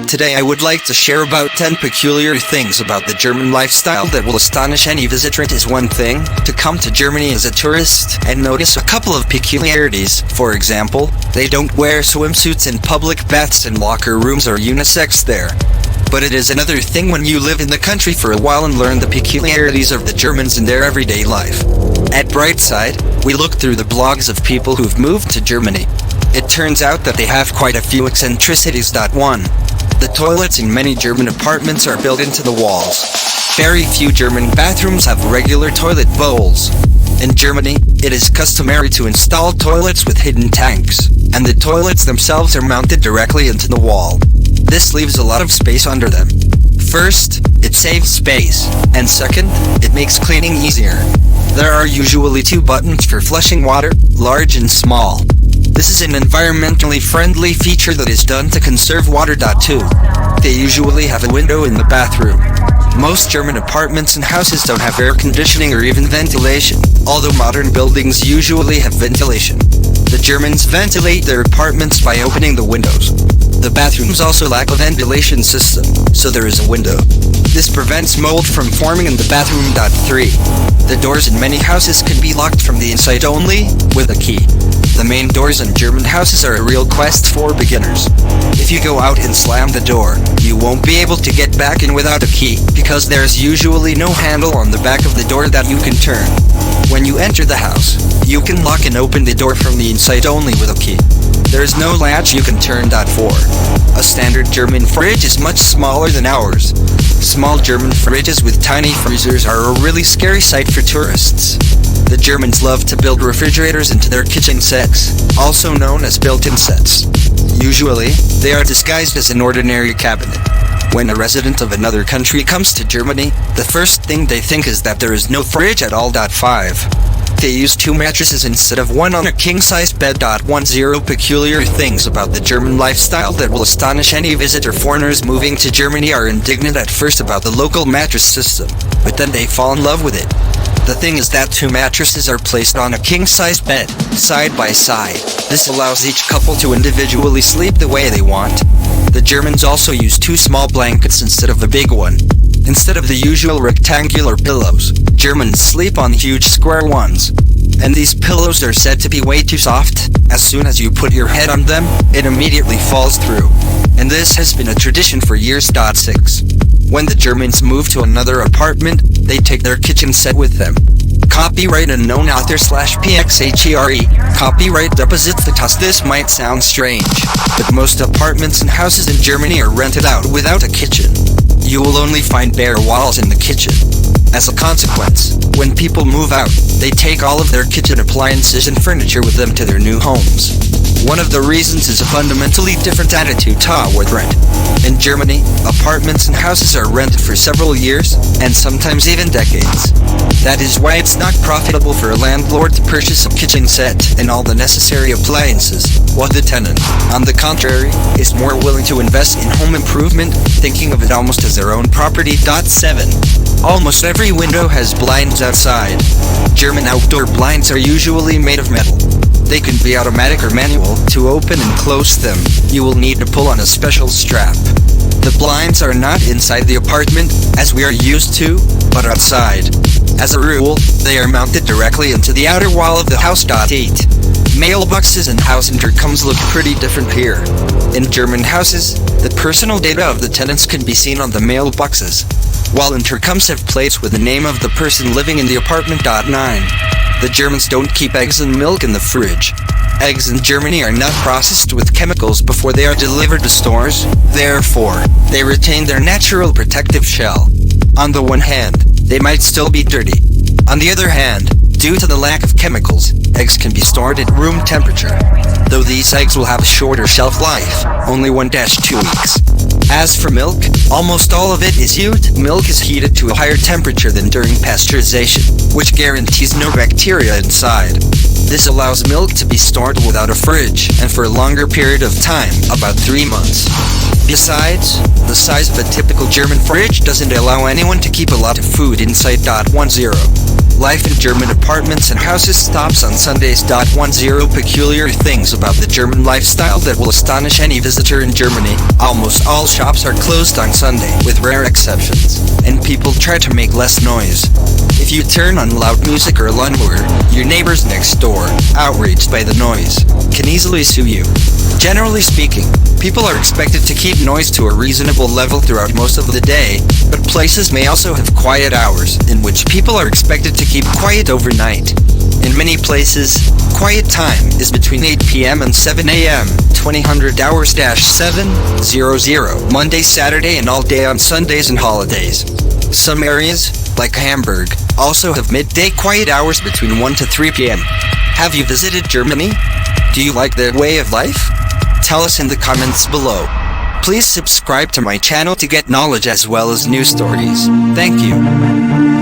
Today I would like to share about 10 peculiar things about the German lifestyle that will astonish any visitor. It is one thing to come to Germany as a tourist and notice a couple of peculiarities. For example, they don't wear swimsuits in public baths and locker rooms are unisex there. But it is another thing when you live in the country for a while and learn the peculiarities of the Germans in their everyday life. At Brightside, we look through the blogs of people who've moved to Germany. It turns out that they have quite a few eccentricities. 1. The toilets in many German apartments are built into the walls. Very few German bathrooms have regular toilet bowls. In Germany, it is customary to install toilets with hidden tanks, and the toilets themselves are mounted directly into the wall. This leaves a lot of space under them. First, it saves space, and second, it makes cleaning easier. There are usually 2 buttons for flushing water, large and small. This is an environmentally friendly feature that is done to conserve water. 2. They usually have a window in the bathroom. Most German apartments and houses don't have air conditioning or even ventilation, although modern buildings usually have ventilation. The Germans ventilate their apartments by opening the windows. The bathrooms also lack a ventilation system, so there is a window. This prevents mold from forming in the bathroom. 3. The doors in many houses can be locked from the inside only, with a key. The main doors in German houses are a real quest for beginners. If you go out and slam the door, you won't be able to get back in without a key, because there's usually no handle on the back of the door that you can turn. When you enter the house, you can lock and open the door from the inside only with a key. There is no latch you can turn. 4. A standard German fridge is much smaller than ours. Small German fridges with tiny freezers are a really scary sight for tourists. The Germans love to build refrigerators into their kitchen sets, also known as built-in sets. Usually, they are disguised as an ordinary cabinet. When a resident of another country comes to Germany, the first thing they think is that there is no fridge at all. 5. They use 2 mattresses instead of 1 on a king-sized bed. 10 peculiar things about the German lifestyle that will astonish any visitor. Foreigners moving to Germany are indignant at first about the local mattress system, but then they fall in love with it. The thing is that 2 mattresses are placed on a king-sized bed, side by side. This allows each couple to individually sleep the way they want. The Germans also use 2 small blankets instead of a big one. Instead of the usual rectangular pillows, Germans sleep on huge square ones. And these pillows are said to be way too soft. As soon as you put your head on them, it immediately falls through. And this has been a tradition for years. 6. When the Germans move to another apartment, they take their kitchen set with them. Copyright unknown author /pxhere. Copyright deposit Vitas. This might sound strange, but most apartments and houses in Germany are rented out without a kitchen. You will only find bare walls in the kitchen. As a consequence, when people move out, they take all of their kitchen appliances and furniture with them to their new homes. One of the reasons is a fundamentally different attitude toward rent. In Germany, apartments and houses are rented for several years, and sometimes even decades. That is why it's not profitable for a landlord to purchase a kitchen set and all the necessary appliances, while the tenant, on the contrary, is more willing to invest in home improvement, thinking of it almost as their own property. 7. Almost every window has blinds outside. German outdoor blinds are usually made of metal. They can be automatic or manual. To open and close them, you will need to pull on a special strap. The blinds are not inside the apartment, as we are used to, but outside. As a rule, they are mounted directly into the outer wall of the house. 8. Mailboxes and house intercoms look pretty different here. In German houses, the personal data of the tenants can be seen on the mailboxes, while intercoms have plates with the name of the person living in the apartment. 9. The Germans don't keep eggs and milk in the fridge. Eggs in Germany are not processed with chemicals before they are delivered to stores, therefore, they retain their natural protective shell. On the one hand, they might still be dirty. On the other hand, due to the lack of chemicals, eggs can be stored at room temperature. Though these eggs will have a shorter shelf life, only 1-2 weeks. As for milk, almost all of it is used. Milk is heated to a higher temperature than during pasteurization, which guarantees no bacteria inside. This allows milk to be stored without a fridge, and for a longer period of time, about 3 months. Besides, the size of a typical German fridge doesn't allow anyone to keep a lot of food inside. 10. Life in German apartments and houses stops on Sundays. 10 peculiar things about the German lifestyle that will astonish any visitor in Germany. Almost all shops are closed on Sunday, with rare exceptions, and people try to make less noise. If you turn on loud music or lawnmower, your neighbors next door, outraged by the noise, can easily sue you. Generally speaking, people are expected to keep noise to a reasonable level throughout most of the day, but places may also have quiet hours, in which people are expected to keep quiet overnight. In many places, quiet time is between 8 p.m. and 7 a.m. 2000 hours-700 Monday, Saturday, and all day on Sundays and holidays. Some areas, like Hamburg, also have midday quiet hours between 1 to 3 p.m. Have you visited Germany? Do you like their way of life? Tell us in the comments below. Please subscribe to my channel to get knowledge as well as news stories. Thank you.